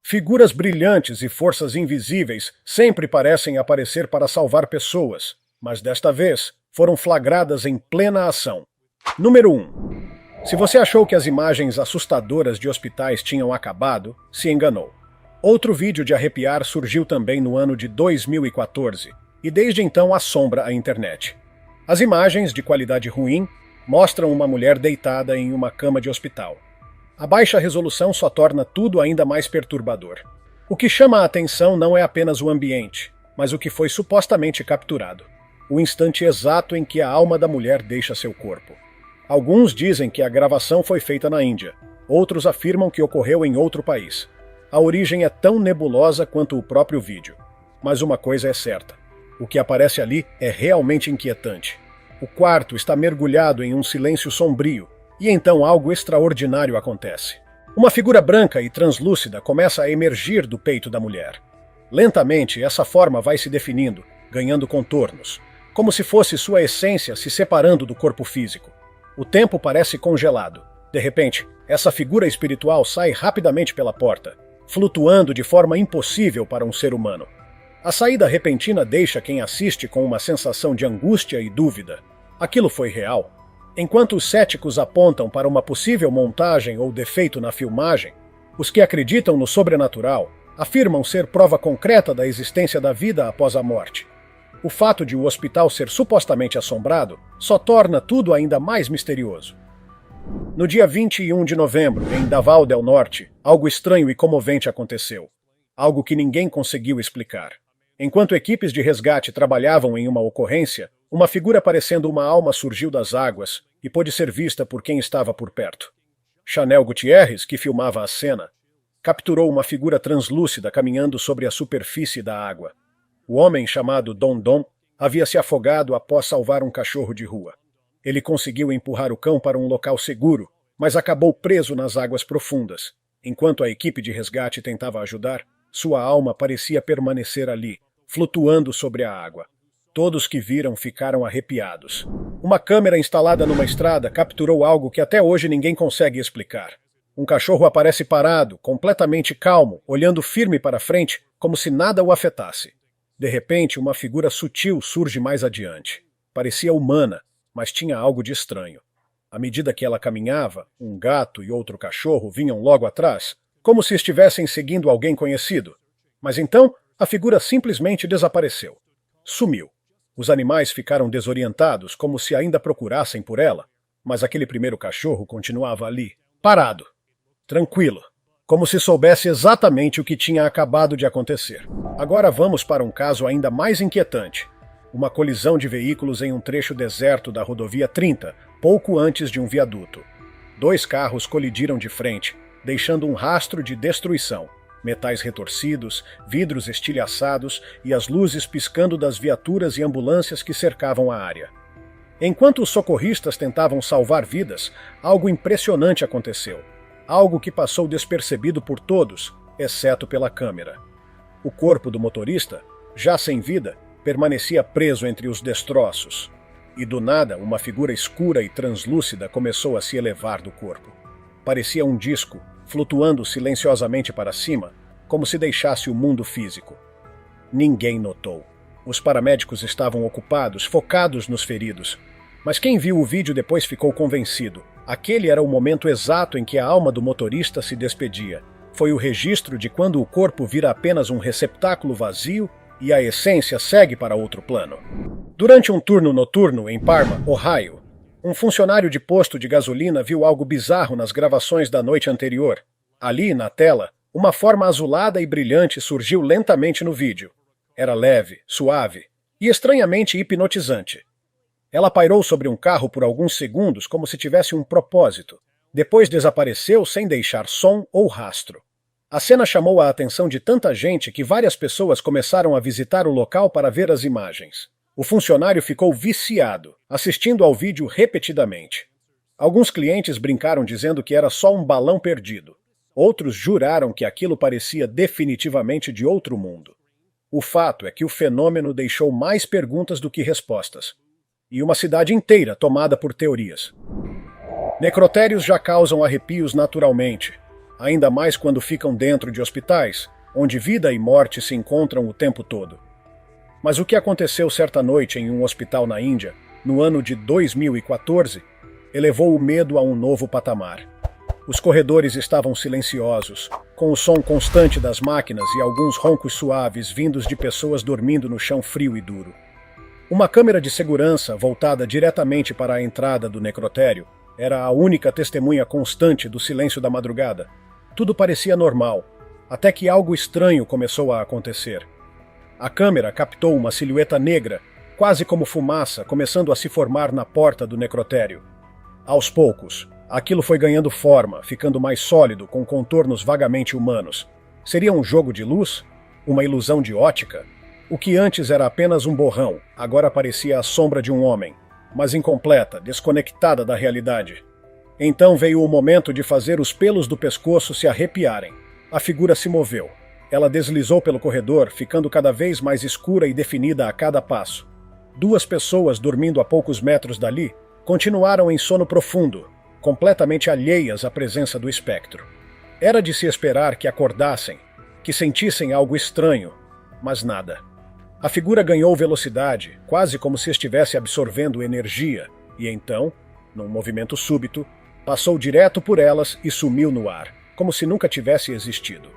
Figuras brilhantes e forças invisíveis sempre parecem aparecer para salvar pessoas, mas desta vez foram flagradas em plena ação. Número 1. Se você achou que as imagens assustadoras de hospitais tinham acabado, se enganou. Outro vídeo de arrepiar surgiu também no ano de 2014, e desde então assombra a internet. As imagens, de qualidade ruim, mostram uma mulher deitada em uma cama de hospital. A baixa resolução só torna tudo ainda mais perturbador. O que chama a atenção não é apenas o ambiente, mas o que foi supostamente capturado. O instante exato em que a alma da mulher deixa seu corpo. Alguns dizem que a gravação foi feita na Índia, outros afirmam que ocorreu em outro país. A origem é tão nebulosa quanto o próprio vídeo. Mas uma coisa é certa: o que aparece ali é realmente inquietante. O quarto está mergulhado em um silêncio sombrio, e então algo extraordinário acontece. Uma figura branca e translúcida começa a emergir do peito da mulher. Lentamente, essa forma vai se definindo, ganhando contornos, como se fosse sua essência se separando do corpo físico. O tempo parece congelado. De repente, essa figura espiritual sai rapidamente pela porta, flutuando de forma impossível para um ser humano. A saída repentina deixa quem assiste com uma sensação de angústia e dúvida. Aquilo foi real? Enquanto os céticos apontam para uma possível montagem ou defeito na filmagem, os que acreditam no sobrenatural afirmam ser prova concreta da existência da vida após a morte. O fato de o hospital ser supostamente assombrado só torna tudo ainda mais misterioso. No dia 21 de novembro, em Davao del Norte, algo estranho e comovente aconteceu. Algo que ninguém conseguiu explicar. Enquanto equipes de resgate trabalhavam em uma ocorrência, uma figura parecendo uma alma surgiu das águas e pôde ser vista por quem estava por perto. Chanel Gutierrez, que filmava a cena, capturou uma figura translúcida caminhando sobre a superfície da água. O homem, chamado Don Don, havia se afogado após salvar um cachorro de rua. Ele conseguiu empurrar o cão para um local seguro, mas acabou preso nas águas profundas. Enquanto a equipe de resgate tentava ajudar, sua alma parecia permanecer ali, flutuando sobre a água. Todos que viram ficaram arrepiados. Uma câmera instalada numa estrada capturou algo que até hoje ninguém consegue explicar. Um cachorro aparece parado, completamente calmo, olhando firme para frente, como se nada o afetasse. De repente, uma figura sutil surge mais adiante. Parecia humana, mas tinha algo de estranho. À medida que ela caminhava, um gato e outro cachorro vinham logo atrás, como se estivessem seguindo alguém conhecido. Mas então, a figura simplesmente desapareceu. Sumiu. Os animais ficaram desorientados, como se ainda procurassem por ela, mas aquele primeiro cachorro continuava ali, parado, tranquilo, como se soubesse exatamente o que tinha acabado de acontecer. Agora vamos para um caso ainda mais inquietante. Uma colisão de veículos em um trecho deserto da rodovia 30, pouco antes de um viaduto. 2 carros colidiram de frente, deixando um rastro de destruição. Metais retorcidos, vidros estilhaçados e as luzes piscando das viaturas e ambulâncias que cercavam a área. Enquanto os socorristas tentavam salvar vidas, algo impressionante aconteceu. Algo que passou despercebido por todos, exceto pela câmera. O corpo do motorista, já sem vida, permanecia preso entre os destroços. E do nada, uma figura escura e translúcida começou a se elevar do corpo. Parecia um disco, flutuando silenciosamente para cima, como se deixasse o mundo físico. Ninguém notou. Os paramédicos estavam ocupados, focados nos feridos. Mas quem viu o vídeo depois ficou convencido. Aquele era o momento exato em que a alma do motorista se despedia. Foi o registro de quando o corpo vira apenas um receptáculo vazio e a essência segue para outro plano. Durante um turno noturno em Parma, Ohio, um funcionário de posto de gasolina viu algo bizarro nas gravações da noite anterior. Ali, na tela, uma forma azulada e brilhante surgiu lentamente no vídeo. Era leve, suave e estranhamente hipnotizante. Ela pairou sobre um carro por alguns segundos como se tivesse um propósito. Depois desapareceu sem deixar som ou rastro. A cena chamou a atenção de tanta gente que várias pessoas começaram a visitar o local para ver as imagens. O funcionário ficou viciado, assistindo ao vídeo repetidamente. Alguns clientes brincaram dizendo que era só um balão perdido. Outros juraram que aquilo parecia definitivamente de outro mundo. O fato é que o fenômeno deixou mais perguntas do que respostas. E uma cidade inteira tomada por teorias. Necrotérios já causam arrepios naturalmente. ainda mais quando ficam dentro de hospitais, onde vida e morte se encontram o tempo todo. Mas o que aconteceu certa noite em um hospital na Índia, no ano de 2014, elevou o medo a um novo patamar. Os corredores estavam silenciosos, com o som constante das máquinas e alguns roncos suaves vindos de pessoas dormindo no chão frio e duro. Uma câmera de segurança voltada diretamente para a entrada do necrotério era a única testemunha constante do silêncio da madrugada. Tudo parecia normal, até que algo estranho começou a acontecer. A câmera captou uma silhueta negra, quase como fumaça, começando a se formar na porta do necrotério. Aos poucos, aquilo foi ganhando forma, ficando mais sólido, com contornos vagamente humanos. Seria um jogo de luz? Uma ilusão de ótica? O que antes era apenas um borrão, agora parecia a sombra de um homem, mas incompleta, desconectada da realidade. Então veio o momento de fazer os pelos do pescoço se arrepiarem. A figura se moveu. Ela deslizou pelo corredor, ficando cada vez mais escura e definida a cada passo. Duas pessoas dormindo a poucos metros dali continuaram em sono profundo, completamente alheias à presença do espectro. Era de se esperar que acordassem, que sentissem algo estranho, mas nada. A figura ganhou velocidade, quase como se estivesse absorvendo energia, e então, num movimento súbito, passou direto por elas e sumiu no ar, como se nunca tivesse existido.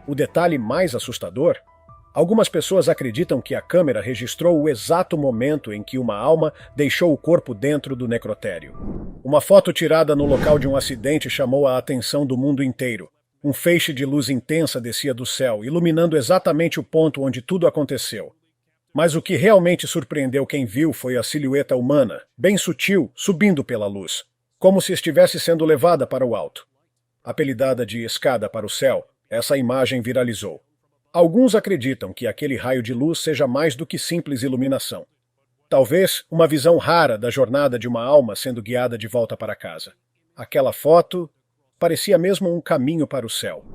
O detalhe mais assustador? Algumas pessoas acreditam que a câmera registrou o exato momento em que uma alma deixou o corpo dentro do necrotério. Uma foto tirada no local de um acidente chamou a atenção do mundo inteiro. Um feixe de luz intensa descia do céu, iluminando exatamente o ponto onde tudo aconteceu. Mas o que realmente surpreendeu quem viu foi a silhueta humana, bem sutil, subindo pela luz, como se estivesse sendo levada para o alto. Apelidada de escada para o céu, essa imagem viralizou. Alguns acreditam que aquele raio de luz seja mais do que simples iluminação. Talvez uma visão rara da jornada de uma alma sendo guiada de volta para casa. Aquela foto parecia mesmo um caminho para o céu.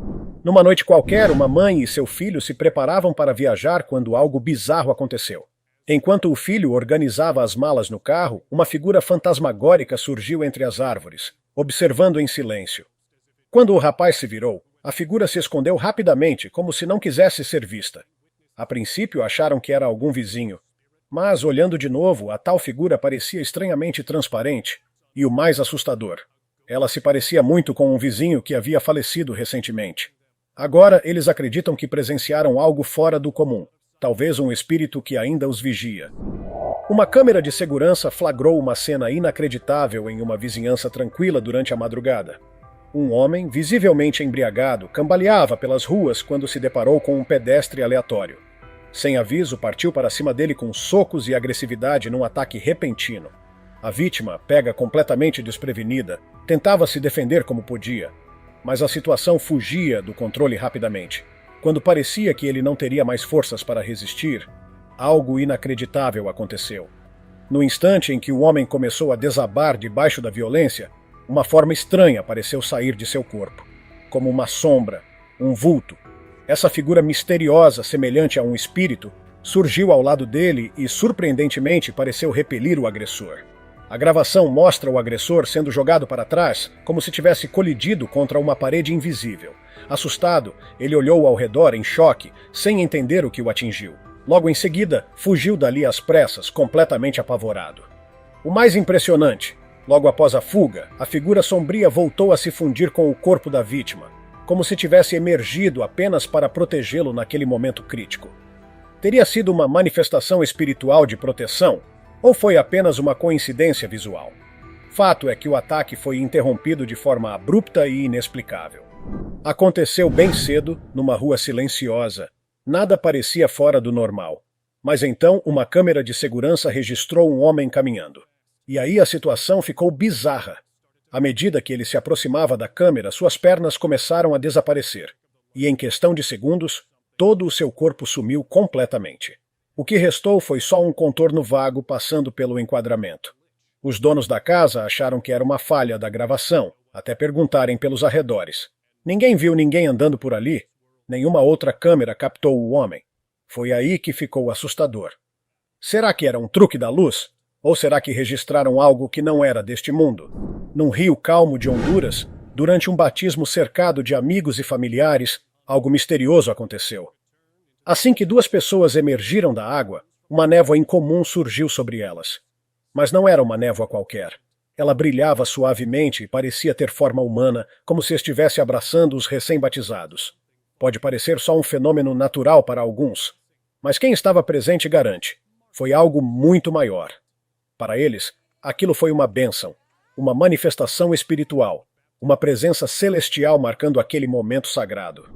Numa noite qualquer, uma mãe e seu filho se preparavam para viajar quando algo bizarro aconteceu. Enquanto o filho organizava as malas no carro, uma figura fantasmagórica surgiu entre as árvores, observando em silêncio. Quando o rapaz se virou, a figura se escondeu rapidamente, como se não quisesse ser vista. A princípio acharam que era algum vizinho, mas, olhando de novo, a tal figura parecia estranhamente transparente, e o mais assustador, ela se parecia muito com um vizinho que havia falecido recentemente. Agora eles acreditam que presenciaram algo fora do comum, talvez um espírito que ainda os vigia. Uma câmera de segurança flagrou uma cena inacreditável em uma vizinhança tranquila durante a madrugada. Um homem, visivelmente embriagado, cambaleava pelas ruas quando se deparou com um pedestre aleatório. Sem aviso, partiu para cima dele com socos e agressividade num ataque repentino. A vítima, pega completamente desprevenida, tentava se defender como podia, mas a situação fugia do controle rapidamente. Quando parecia que ele não teria mais forças para resistir, algo inacreditável aconteceu. No instante em que o homem começou a desabar debaixo da violência, uma forma estranha pareceu sair de seu corpo, como uma sombra, um vulto. Essa figura misteriosa, semelhante a um espírito, surgiu ao lado dele e, surpreendentemente, pareceu repelir o agressor. A gravação mostra o agressor sendo jogado para trás, como se tivesse colidido contra uma parede invisível. Assustado, ele olhou ao redor em choque, sem entender o que o atingiu. Logo em seguida, fugiu dali às pressas, completamente apavorado. O mais impressionante: logo após a fuga, a figura sombria voltou a se fundir com o corpo da vítima, como se tivesse emergido apenas para protegê-lo naquele momento crítico. Teria sido uma manifestação espiritual de proteção, ou foi apenas uma coincidência visual? Fato é que o ataque foi interrompido de forma abrupta e inexplicável. Aconteceu bem cedo, numa rua silenciosa. Nada parecia fora do normal. Mas então uma câmera de segurança registrou um homem caminhando. E aí a situação ficou bizarra. À medida que ele se aproximava da câmera, suas pernas começaram a desaparecer. E em questão de segundos, todo o seu corpo sumiu completamente. O que restou foi só um contorno vago passando pelo enquadramento. Os donos da casa acharam que era uma falha da gravação, até perguntarem pelos arredores. Ninguém viu ninguém andando por ali. Nenhuma outra câmera captou o homem. Foi aí que ficou assustador. Será que era um truque da luz? Ou será que registraram algo que não era deste mundo? Num rio calmo de Honduras, Durante um batismo cercado de amigos e familiares, algo misterioso aconteceu. Assim que duas pessoas emergiram da água, uma névoa incomum surgiu sobre elas. Mas não era uma névoa qualquer. Ela brilhava suavemente e parecia ter forma humana, como se estivesse abraçando os recém-batizados. Pode parecer só um fenômeno natural para alguns, mas quem estava presente garante. Foi algo muito maior. Para eles, aquilo foi uma bênção, uma manifestação espiritual, uma presença celestial marcando aquele momento sagrado.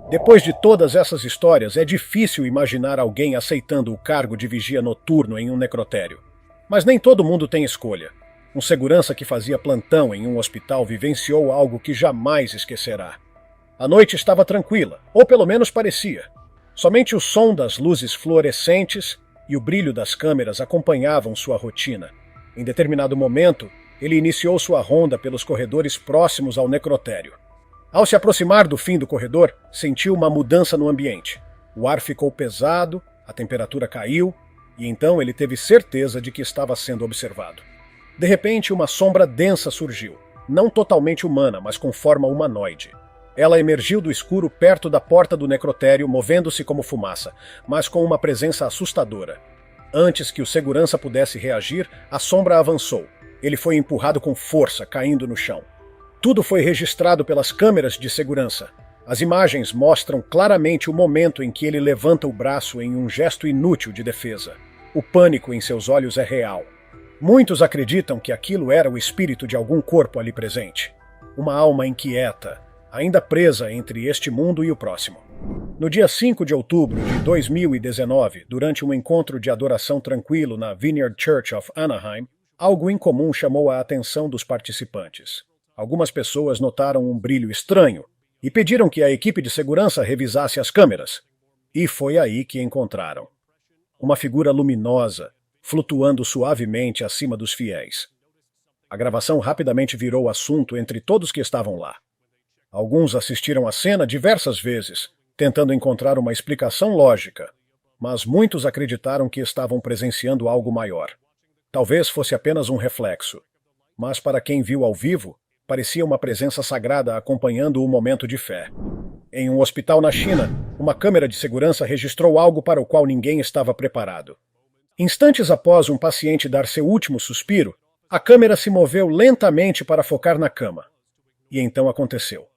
Depois de todas essas histórias, é difícil imaginar alguém aceitando o cargo de vigia noturno em um necrotério. Mas nem todo mundo tem escolha. Um segurança que fazia plantão em um hospital vivenciou algo que jamais esquecerá. A noite estava tranquila, ou pelo menos parecia. Somente o som das luzes fluorescentes e o brilho das câmeras acompanhavam sua rotina. Em determinado momento, ele iniciou sua ronda pelos corredores próximos ao necrotério. Ao se aproximar do fim do corredor, sentiu uma mudança no ambiente. O ar ficou pesado, a temperatura caiu, e então ele teve certeza de que estava sendo observado. De repente, uma sombra densa surgiu, não totalmente humana, mas com forma humanoide. Ela emergiu do escuro perto da porta do necrotério, movendo-se como fumaça, mas com uma presença assustadora. Antes que o segurança pudesse reagir, a sombra avançou. Ele foi empurrado com força, caindo no chão. Tudo foi registrado pelas câmeras de segurança. As imagens mostram claramente o momento em que ele levanta o braço em um gesto inútil de defesa. O pânico em seus olhos é real. Muitos acreditam que aquilo era o espírito de algum corpo ali presente. Uma alma inquieta, ainda presa entre este mundo e o próximo. No dia 5 de outubro de 2019, durante um encontro de adoração tranquilo na Vineyard Church of Anaheim, algo incomum chamou a atenção dos participantes. Algumas pessoas notaram um brilho estranho e pediram que a equipe de segurança revisasse as câmeras. E foi aí que encontraram uma figura luminosa, flutuando suavemente acima dos fiéis. A gravação rapidamente virou assunto entre todos que estavam lá. Alguns assistiram à cena diversas vezes, tentando encontrar uma explicação lógica, mas muitos acreditaram que estavam presenciando algo maior. Talvez fosse apenas um reflexo, mas para quem viu ao vivo, parecia uma presença sagrada acompanhando o momento de fé. Em um hospital na China, uma câmera de segurança registrou algo para o qual ninguém estava preparado. Instantes após um paciente dar seu último suspiro, a câmera se moveu lentamente para focar na cama. E então aconteceu.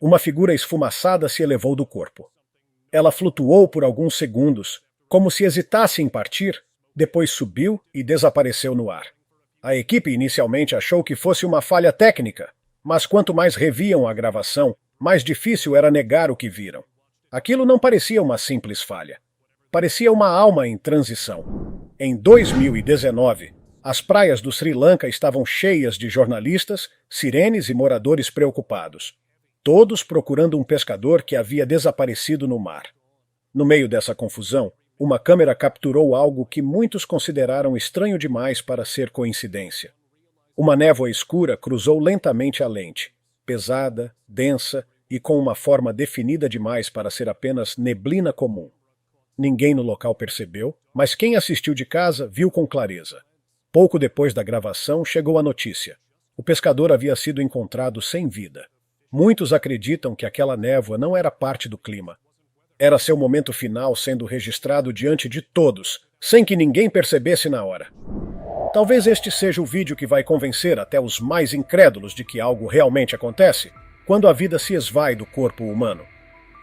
Uma figura esfumaçada se elevou do corpo. Ela flutuou por alguns segundos, como se hesitasse em partir, depois subiu e desapareceu no ar. A equipe inicialmente achou que fosse uma falha técnica, mas quanto mais reviam a gravação, mais difícil era negar o que viram. Aquilo não parecia uma simples falha. Parecia uma alma em transição. Em 2019, as praias do Sri Lanka estavam cheias de jornalistas, sirenes e moradores preocupados. Todos procurando um pescador que havia desaparecido no mar. No meio dessa confusão, uma câmera capturou algo que muitos consideraram estranho demais para ser coincidência. Uma névoa escura cruzou lentamente a lente, pesada, densa e com uma forma definida demais para ser apenas neblina comum. Ninguém no local percebeu, mas quem assistiu de casa viu com clareza. Pouco depois da gravação chegou a notícia. O pescador havia sido encontrado sem vida. Muitos acreditam que aquela névoa não era parte do clima. Era seu momento final sendo registrado diante de todos, sem que ninguém percebesse na hora. Talvez este seja o vídeo que vai convencer até os mais incrédulos de que algo realmente acontece quando a vida se esvai do corpo humano.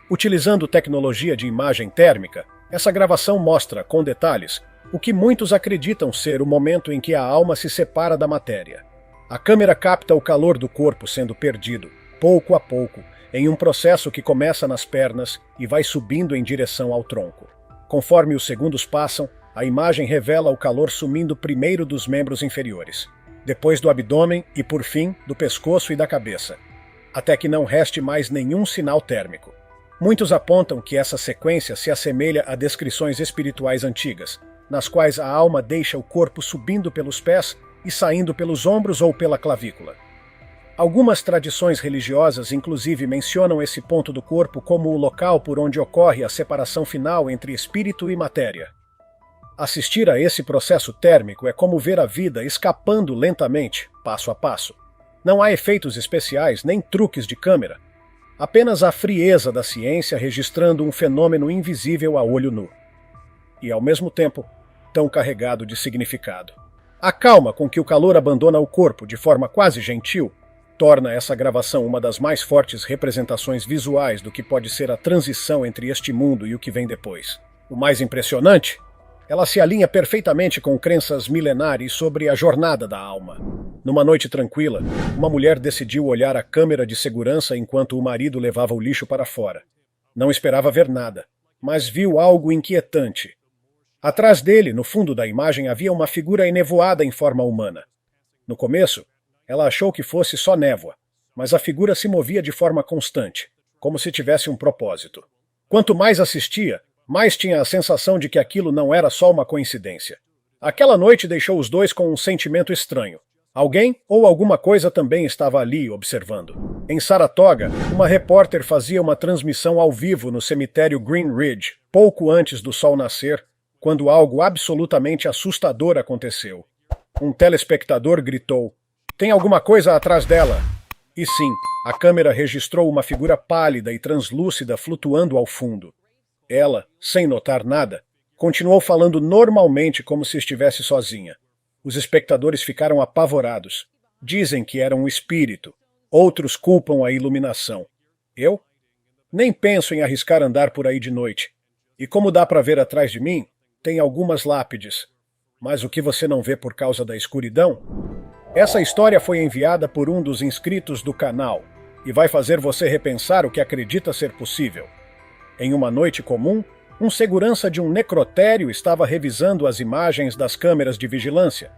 Utilizando tecnologia de imagem térmica, essa gravação mostra, com detalhes, o que muitos acreditam ser o momento em que a alma se separa da matéria. A câmera capta o calor do corpo sendo perdido, pouco a pouco, em um processo que começa nas pernas e vai subindo em direção ao tronco. Conforme os segundos passam, a imagem revela o calor sumindo primeiro dos membros inferiores, depois do abdômen e, por fim, do pescoço e da cabeça, até que não reste mais nenhum sinal térmico. Muitos apontam que essa sequência se assemelha a descrições espirituais antigas, nas quais a alma deixa o corpo subindo pelos pés e saindo pelos ombros ou pela clavícula. Algumas tradições religiosas inclusive mencionam esse ponto do corpo como o local por onde ocorre a separação final entre espírito e matéria. Assistir a esse processo térmico é como ver a vida escapando lentamente, passo a passo. Não há efeitos especiais nem truques de câmera. Apenas a frieza da ciência registrando um fenômeno invisível a olho nu. E, ao mesmo tempo, tão carregado de significado. A calma com que o calor abandona o corpo de forma quase gentil torna essa gravação uma das mais fortes representações visuais do que pode ser a transição entre este mundo e o que vem depois. O mais impressionante, ela se alinha perfeitamente com crenças milenares sobre a jornada da alma. Numa noite tranquila, uma mulher decidiu olhar a câmera de segurança enquanto o marido levava o lixo para fora. Não esperava ver nada, mas viu algo inquietante. Atrás dele, no fundo da imagem, havia uma figura enevoada em forma humana. No começo, ela achou que fosse só névoa, mas a figura se movia de forma constante, como se tivesse um propósito. Quanto mais assistia, mais tinha a sensação de que aquilo não era só uma coincidência. Aquela noite deixou os dois com um sentimento estranho. Alguém ou alguma coisa também estava ali observando. Em Saratoga, uma repórter fazia uma transmissão ao vivo no cemitério Green Ridge, pouco antes do sol nascer, quando algo absolutamente assustador aconteceu. Um telespectador gritou: "Tem alguma coisa atrás dela!" E sim, a câmera registrou uma figura pálida e translúcida flutuando ao fundo. Ela, sem notar nada, continuou falando normalmente como se estivesse sozinha. Os espectadores ficaram apavorados. Dizem que era um espírito. Outros culpam a iluminação. Eu? Nem penso em arriscar andar por aí de noite. E como dá para ver atrás de mim, tem algumas lápides. Mas o que você não vê por causa da escuridão? Essa história foi enviada por um dos inscritos do canal e vai fazer você repensar o que acredita ser possível. Em uma noite comum, um segurança de um necrotério estava revisando as imagens das câmeras de vigilância.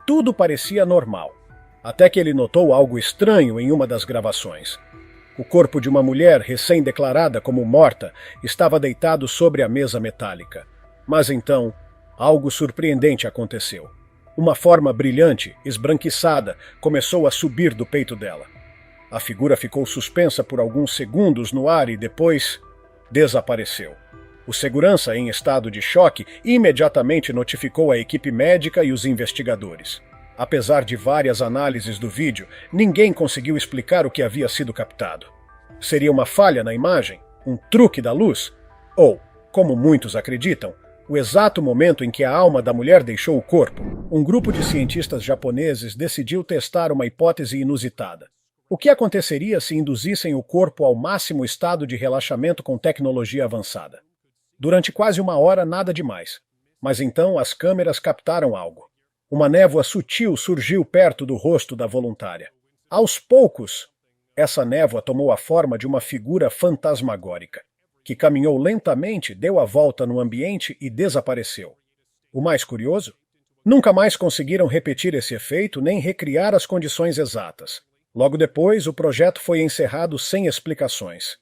Tudo parecia normal, até que ele notou algo estranho em uma das gravações. O corpo de uma mulher recém-declarada como morta estava deitado sobre a mesa metálica. Mas então, algo surpreendente aconteceu. Uma forma brilhante, esbranquiçada, começou a subir do peito dela. A figura ficou suspensa por alguns segundos no ar e depois desapareceu. O segurança, em estado de choque, imediatamente notificou a equipe médica e os investigadores. Apesar de várias análises do vídeo, ninguém conseguiu explicar o que havia sido captado. Seria uma falha na imagem? Um truque da luz? Ou, como muitos acreditam, o exato momento em que a alma da mulher deixou o corpo? Um grupo de cientistas japoneses decidiu testar uma hipótese inusitada. O que aconteceria se induzissem o corpo ao máximo estado de relaxamento com tecnologia avançada? Durante quase uma hora, nada demais. Mas então as câmeras captaram algo. Uma névoa sutil surgiu perto do rosto da voluntária. Aos poucos, essa névoa tomou a forma de uma figura fantasmagórica, que caminhou lentamente, deu a volta no ambiente e desapareceu. O mais curioso? Nunca mais conseguiram repetir esse efeito nem recriar as condições exatas. Logo depois, o projeto foi encerrado sem explicações.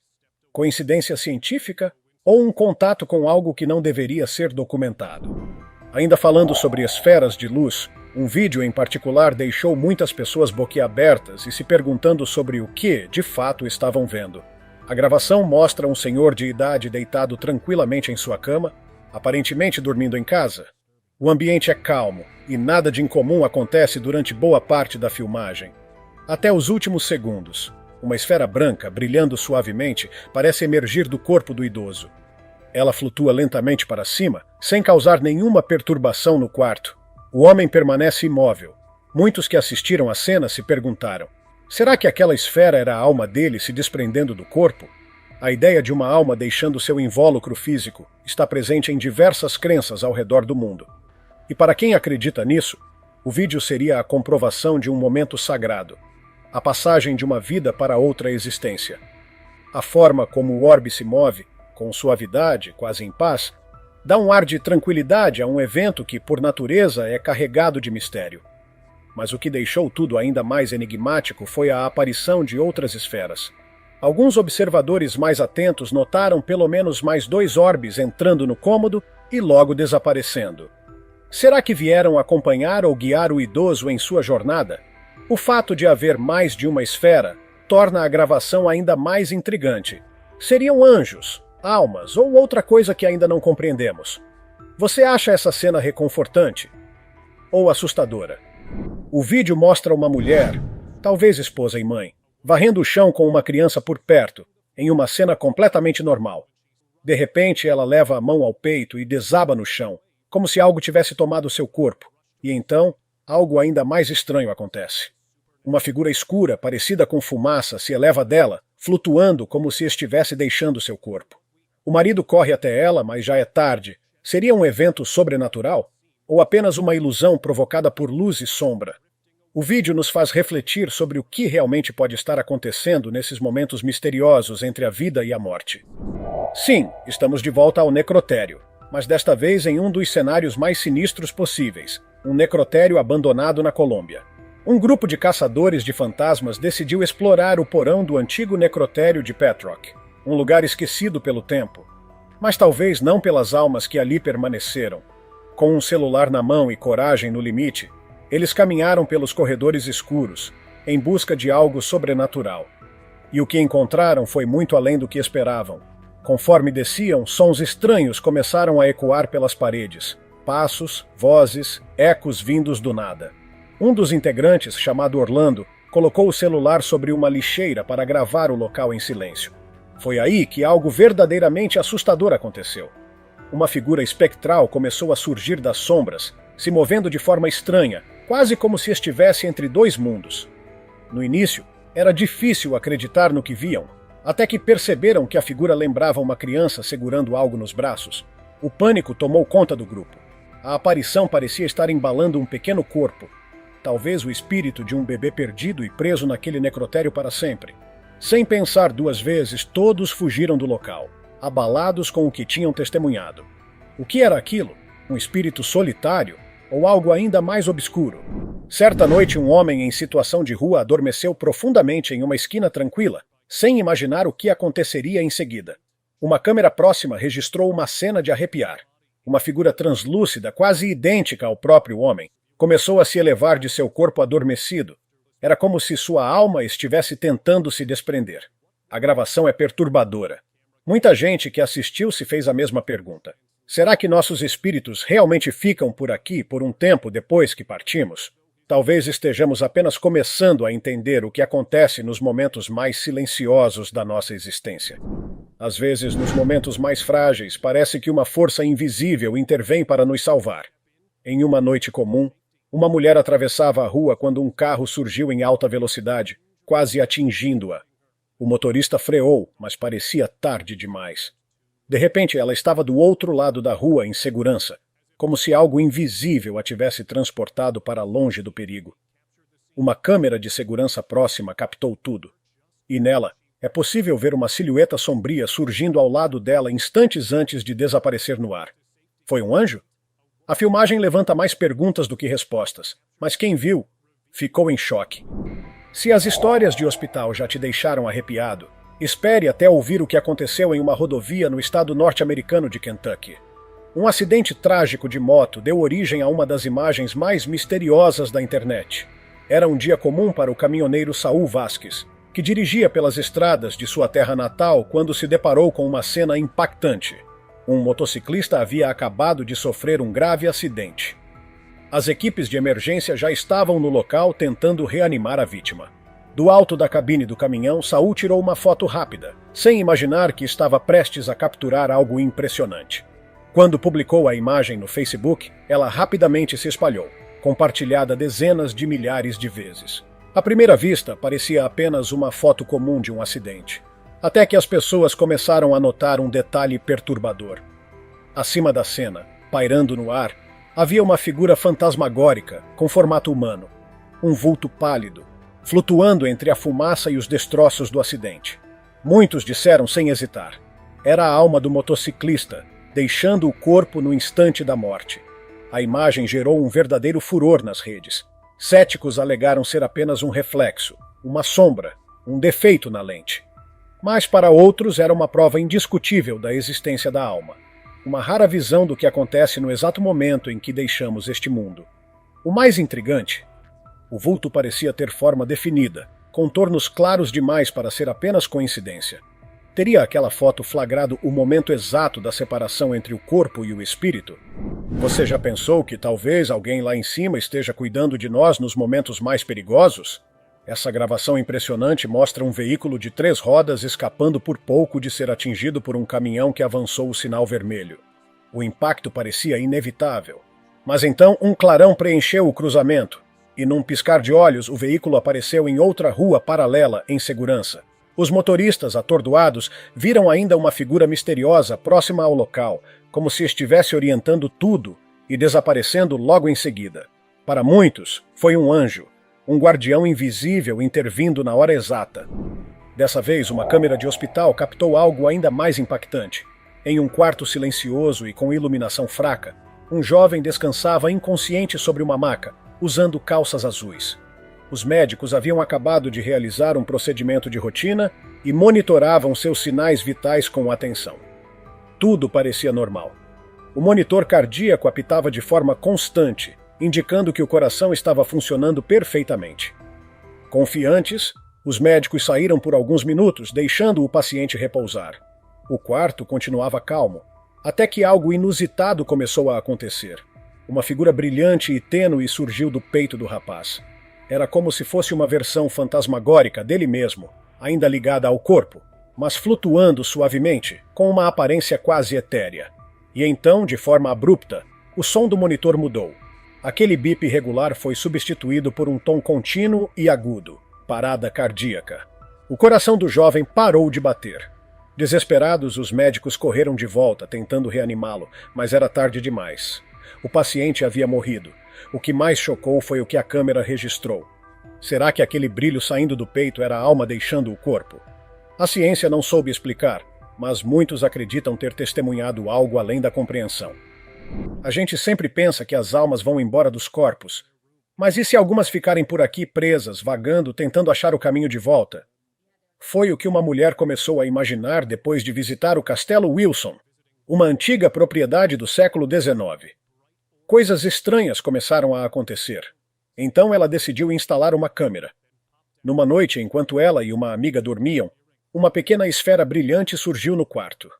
Coincidência científica? Ou um contato com algo que não deveria ser documentado? Ainda falando sobre esferas de luz, um vídeo em particular deixou muitas pessoas boquiabertas e se perguntando sobre o que, de fato, estavam vendo. A gravação mostra um senhor de idade deitado tranquilamente em sua cama, aparentemente dormindo em casa. O ambiente é calmo e nada de incomum acontece durante boa parte da filmagem. Até os últimos segundos. Uma esfera branca, brilhando suavemente, parece emergir do corpo do idoso. Ela flutua lentamente para cima, sem causar nenhuma perturbação no quarto. O homem permanece imóvel. Muitos que assistiram à cena se perguntaram: será que aquela esfera era a alma dele se desprendendo do corpo? A ideia de uma alma deixando seu invólucro físico está presente em diversas crenças ao redor do mundo. E para quem acredita nisso, o vídeo seria a comprovação de um momento sagrado. A passagem de uma vida para outra existência. A forma como o orbe se move, com suavidade, quase em paz, dá um ar de tranquilidade a um evento que, por natureza, é carregado de mistério. Mas o que deixou tudo ainda mais enigmático foi a aparição de outras esferas. Alguns observadores mais atentos notaram pelo menos mais 2 orbes entrando no cômodo e logo desaparecendo. Será que vieram acompanhar ou guiar o idoso em sua jornada? O fato de haver mais de uma esfera torna a gravação ainda mais intrigante. Seriam anjos, almas ou outra coisa que ainda não compreendemos. Você acha essa cena reconfortante? Ou assustadora? O vídeo mostra uma mulher, talvez esposa e mãe, varrendo o chão com uma criança por perto, em uma cena completamente normal. De repente, ela leva a mão ao peito e desaba no chão, como se algo tivesse tomado seu corpo, e então, algo ainda mais estranho acontece. Uma figura escura, parecida com fumaça, se eleva dela, flutuando como se estivesse deixando seu corpo. O marido corre até ela, mas já é tarde. Seria um evento sobrenatural? Ou apenas uma ilusão provocada por luz e sombra? O vídeo nos faz refletir sobre o que realmente pode estar acontecendo nesses momentos misteriosos entre a vida e a morte. Sim, estamos de volta ao necrotério, mas desta vez em um dos cenários mais sinistros possíveis, um necrotério abandonado na Colômbia. Um grupo de caçadores de fantasmas decidiu explorar o porão do antigo necrotério de Petrock, um lugar esquecido pelo tempo, mas talvez não pelas almas que ali permaneceram. Com um celular na mão e coragem no limite, eles caminharam pelos corredores escuros, em busca de algo sobrenatural. E o que encontraram foi muito além do que esperavam. Conforme desciam, sons estranhos começaram a ecoar pelas paredes. Passos, vozes, ecos vindos do nada. Um dos integrantes, chamado Orlando, colocou o celular sobre uma lixeira para gravar o local em silêncio. Foi aí que algo verdadeiramente assustador aconteceu. Uma figura espectral começou a surgir das sombras, se movendo de forma estranha, quase como se estivesse entre dois mundos. No início, era difícil acreditar no que viam, até que perceberam que a figura lembrava uma criança segurando algo nos braços. O pânico tomou conta do grupo. A aparição parecia estar embalando um pequeno corpo, talvez o espírito de um bebê perdido e preso naquele necrotério para sempre. Sem pensar duas vezes, todos fugiram do local, abalados com o que tinham testemunhado. O que era aquilo? Um espírito solitário? Ou algo ainda mais obscuro? Certa noite, um homem em situação de rua adormeceu profundamente em uma esquina tranquila, sem imaginar o que aconteceria em seguida. Uma câmera próxima registrou uma cena de arrepiar. Uma figura translúcida, quase idêntica ao próprio homem, começou a se elevar de seu corpo adormecido. Era como se sua alma estivesse tentando se desprender. A gravação é perturbadora. Muita gente que assistiu se fez a mesma pergunta. Será que nossos espíritos realmente ficam por aqui por um tempo depois que partimos? Talvez estejamos apenas começando a entender o que acontece nos momentos mais silenciosos da nossa existência. Às vezes, nos momentos mais frágeis, parece que uma força invisível intervém para nos salvar. Em uma noite comum, uma mulher atravessava a rua quando um carro surgiu em alta velocidade, quase atingindo-a. O motorista freou, mas parecia tarde demais. De repente, ela estava do outro lado da rua em segurança, como se algo invisível a tivesse transportado para longe do perigo. Uma câmera de segurança próxima captou tudo. E nela, é possível ver uma silhueta sombria surgindo ao lado dela instantes antes de desaparecer no ar. Foi um anjo? A filmagem levanta mais perguntas do que respostas, mas quem viu ficou em choque. Se as histórias de hospital já te deixaram arrepiado, espere até ouvir o que aconteceu em uma rodovia no estado norte-americano de Kentucky. Um acidente trágico de moto deu origem a uma das imagens mais misteriosas da internet. Era um dia comum para o caminhoneiro Saul Vasquez, que dirigia pelas estradas de sua terra natal quando se deparou com uma cena impactante. Um motociclista havia acabado de sofrer um grave acidente. As equipes de emergência já estavam no local tentando reanimar a vítima. Do alto da cabine do caminhão, Saul tirou uma foto rápida, sem imaginar que estava prestes a capturar algo impressionante. Quando publicou a imagem no Facebook, ela rapidamente se espalhou, compartilhada dezenas de milhares de vezes. À primeira vista, parecia apenas uma foto comum de um acidente, até que as pessoas começaram a notar um detalhe perturbador. Acima da cena, pairando no ar, havia uma figura fantasmagórica, com formato humano, um vulto pálido, flutuando entre a fumaça e os destroços do acidente. Muitos disseram sem hesitar. Era a alma do motociclista, deixando o corpo no instante da morte. A imagem gerou um verdadeiro furor nas redes. Céticos alegaram ser apenas um reflexo, uma sombra, um defeito na lente. Mas para outros era uma prova indiscutível da existência da alma. Uma rara visão do que acontece no exato momento em que deixamos este mundo. O mais intrigante: o vulto parecia ter forma definida, contornos claros demais para ser apenas coincidência. Teria aquela foto flagrado o momento exato da separação entre o corpo e o espírito? Você já pensou que talvez alguém lá em cima esteja cuidando de nós nos momentos mais perigosos? Essa gravação impressionante mostra um veículo de 3 rodas escapando por pouco de ser atingido por um caminhão que avançou o sinal vermelho. O impacto parecia inevitável. Mas então um clarão preencheu o cruzamento, e num piscar de olhos o veículo apareceu em outra rua paralela em segurança. Os motoristas, atordoados, viram ainda uma figura misteriosa próxima ao local, como se estivesse orientando tudo e desaparecendo logo em seguida. Para muitos, foi um anjo, um guardião invisível intervindo na hora exata. Dessa vez, uma câmera de hospital captou algo ainda mais impactante. Em um quarto silencioso e com iluminação fraca, um jovem descansava inconsciente sobre uma maca, usando calças azuis. Os médicos haviam acabado de realizar um procedimento de rotina e monitoravam seus sinais vitais com atenção. Tudo parecia normal. O monitor cardíaco apitava de forma constante, indicando que o coração estava funcionando perfeitamente. Confiantes, os médicos saíram por alguns minutos, deixando o paciente repousar. O quarto continuava calmo, até que algo inusitado começou a acontecer. Uma figura brilhante e tênue surgiu do peito do rapaz. Era como se fosse uma versão fantasmagórica dele mesmo, ainda ligada ao corpo, mas flutuando suavemente, com uma aparência quase etérea. E então, de forma abrupta, o som do monitor mudou. Aquele bip irregular foi substituído por um tom contínuo e agudo, parada cardíaca. O coração do jovem parou de bater. Desesperados, os médicos correram de volta, tentando reanimá-lo, mas era tarde demais. O paciente havia morrido. O que mais chocou foi o que a câmera registrou. Será que aquele brilho saindo do peito era a alma deixando o corpo? A ciência não soube explicar, mas muitos acreditam ter testemunhado algo além da compreensão. A gente sempre pensa que as almas vão embora dos corpos. Mas e se algumas ficarem por aqui presas, vagando, tentando achar o caminho de volta? Foi o que uma mulher começou a imaginar depois de visitar o Castelo Wilson, uma antiga propriedade do século XIX. Coisas estranhas começaram a acontecer. Então ela decidiu instalar uma câmera. Numa noite, enquanto ela e uma amiga dormiam, uma pequena esfera brilhante surgiu no quarto.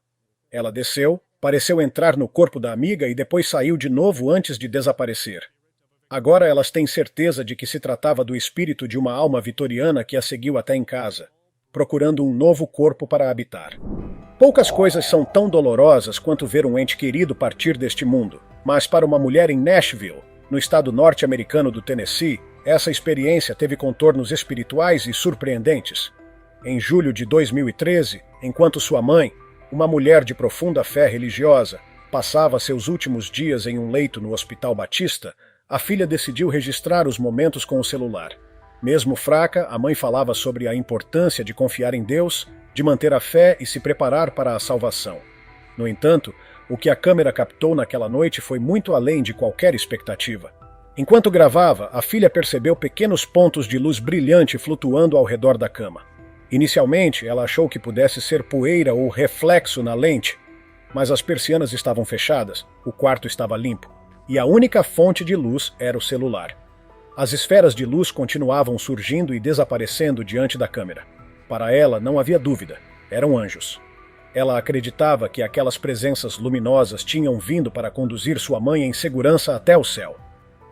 Ela desceu, pareceu entrar no corpo da amiga e depois saiu de novo antes de desaparecer. Agora elas têm certeza de que se tratava do espírito de uma alma vitoriana que a seguiu até em casa, procurando um novo corpo para habitar. Poucas coisas são tão dolorosas quanto ver um ente querido partir deste mundo, mas para uma mulher em Nashville, no estado norte-americano do Tennessee, essa experiência teve contornos espirituais e surpreendentes. Em julho de 2013, enquanto sua mãe, uma mulher de profunda fé religiosa, passava seus últimos dias em um leito no Hospital Batista, a filha decidiu registrar os momentos com o celular. Mesmo fraca, a mãe falava sobre a importância de confiar em Deus, de manter a fé e se preparar para a salvação. No entanto, o que a câmera captou naquela noite foi muito além de qualquer expectativa. Enquanto gravava, a filha percebeu pequenos pontos de luz brilhante flutuando ao redor da cama. Inicialmente, ela achou que pudesse ser poeira ou reflexo na lente, mas as persianas estavam fechadas, o quarto estava limpo, e a única fonte de luz era o celular. As esferas de luz continuavam surgindo e desaparecendo diante da câmera. Para ela, não havia dúvida, eram anjos. Ela acreditava que aquelas presenças luminosas tinham vindo para conduzir sua mãe em segurança até o céu.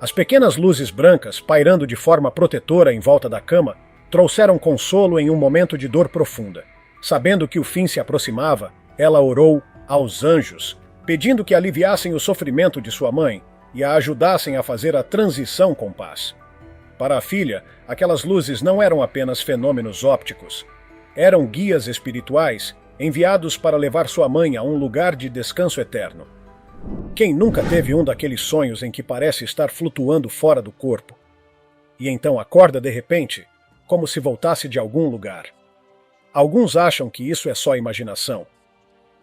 As pequenas luzes brancas, pairando de forma protetora em volta da cama, trouxeram consolo em um momento de dor profunda. Sabendo que o fim se aproximava, ela orou aos anjos, pedindo que aliviassem o sofrimento de sua mãe e a ajudassem a fazer a transição com paz. Para a filha, aquelas luzes não eram apenas fenômenos ópticos. Eram guias espirituais enviados para levar sua mãe a um lugar de descanso eterno. Quem nunca teve um daqueles sonhos em que parece estar flutuando fora do corpo? E então acorda de repente, como se voltasse de algum lugar. Alguns acham que isso é só imaginação,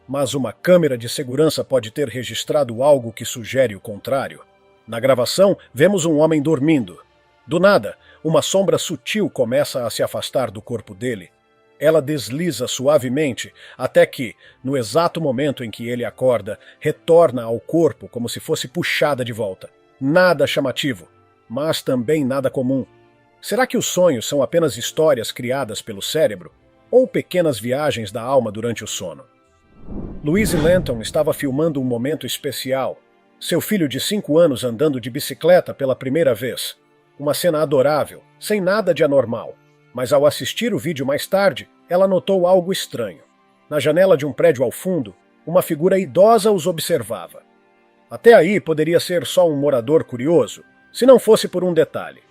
mas uma câmera de segurança pode ter registrado algo que sugere o contrário. Na gravação, vemos um homem dormindo. Do nada, uma sombra sutil começa a se afastar do corpo dele. Ela desliza suavemente até que, no exato momento em que ele acorda, retorna ao corpo como se fosse puxada de volta. Nada chamativo, mas também nada comum. Será que os sonhos são apenas histórias criadas pelo cérebro? Ou pequenas viagens da alma durante o sono? Louise Lenton estava filmando um momento especial. Seu filho de 5 anos andando de bicicleta pela primeira vez. Uma cena adorável, sem nada de anormal. Mas ao assistir o vídeo mais tarde, ela notou algo estranho. Na janela de um prédio ao fundo, uma figura idosa os observava. Até aí poderia ser só um morador curioso, se não fosse por um detalhe.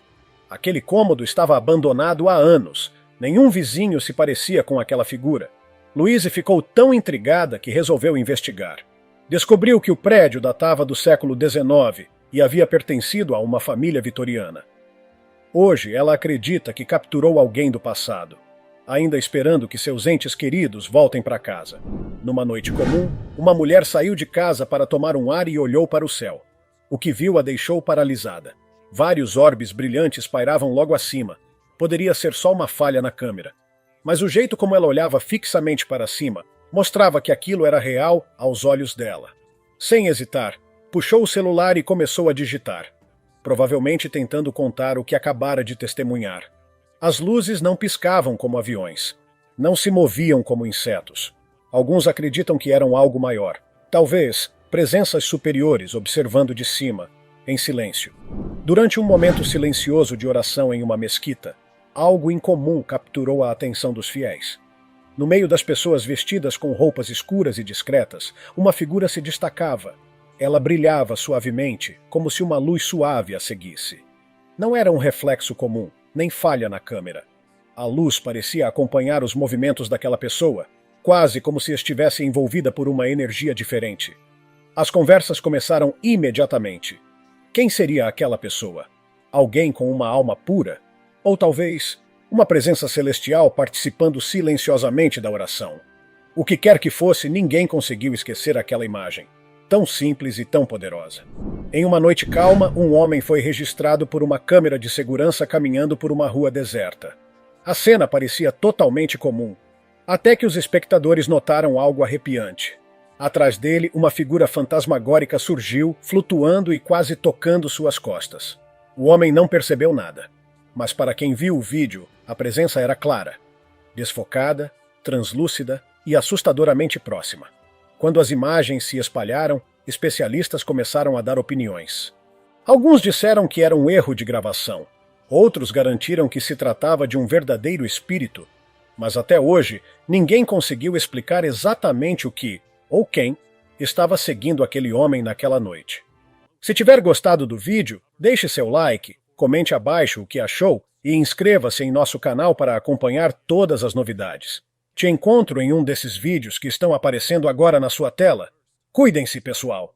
Aquele cômodo estava abandonado há anos. Nenhum vizinho se parecia com aquela figura. Louise ficou tão intrigada que resolveu investigar. Descobriu que o prédio datava do século XIX e havia pertencido a uma família vitoriana. Hoje ela acredita que capturou alguém do passado, ainda esperando que seus entes queridos voltem para casa. Numa noite comum, uma mulher saiu de casa para tomar um ar e olhou para o céu. O que viu a deixou paralisada. Vários orbes brilhantes pairavam logo acima. Poderia ser só uma falha na câmera. Mas o jeito como ela olhava fixamente para cima mostrava que aquilo era real aos olhos dela. Sem hesitar, puxou o celular e começou a digitar, provavelmente tentando contar o que acabara de testemunhar. As luzes não piscavam como aviões. Não se moviam como insetos. Alguns acreditam que eram algo maior. Talvez presenças superiores observando de cima, em silêncio. Durante um momento silencioso de oração em uma mesquita, algo incomum capturou a atenção dos fiéis. No meio das pessoas vestidas com roupas escuras e discretas, uma figura se destacava. Ela brilhava suavemente, como se uma luz suave a seguisse. Não era um reflexo comum, nem falha na câmera. A luz parecia acompanhar os movimentos daquela pessoa, quase como se estivesse envolvida por uma energia diferente. As conversas começaram imediatamente. Quem seria aquela pessoa? Alguém com uma alma pura? Ou talvez uma presença celestial participando silenciosamente da oração? O que quer que fosse, ninguém conseguiu esquecer aquela imagem, tão simples e tão poderosa. Em uma noite calma, um homem foi registrado por uma câmera de segurança caminhando por uma rua deserta. A cena parecia totalmente comum, até que os espectadores notaram algo arrepiante. Atrás dele, uma figura fantasmagórica surgiu, flutuando e quase tocando suas costas. O homem não percebeu nada, mas para quem viu o vídeo, a presença era clara, desfocada, translúcida e assustadoramente próxima. Quando as imagens se espalharam, especialistas começaram a dar opiniões. Alguns disseram que era um erro de gravação. Outros garantiram que se tratava de um verdadeiro espírito. Mas até hoje, ninguém conseguiu explicar exatamente o que, ou quem, estava seguindo aquele homem naquela noite. Se tiver gostado do vídeo, deixe seu like, comente abaixo o que achou e inscreva-se em nosso canal para acompanhar todas as novidades. Te encontro em um desses vídeos que estão aparecendo agora na sua tela. Cuidem-se, pessoal!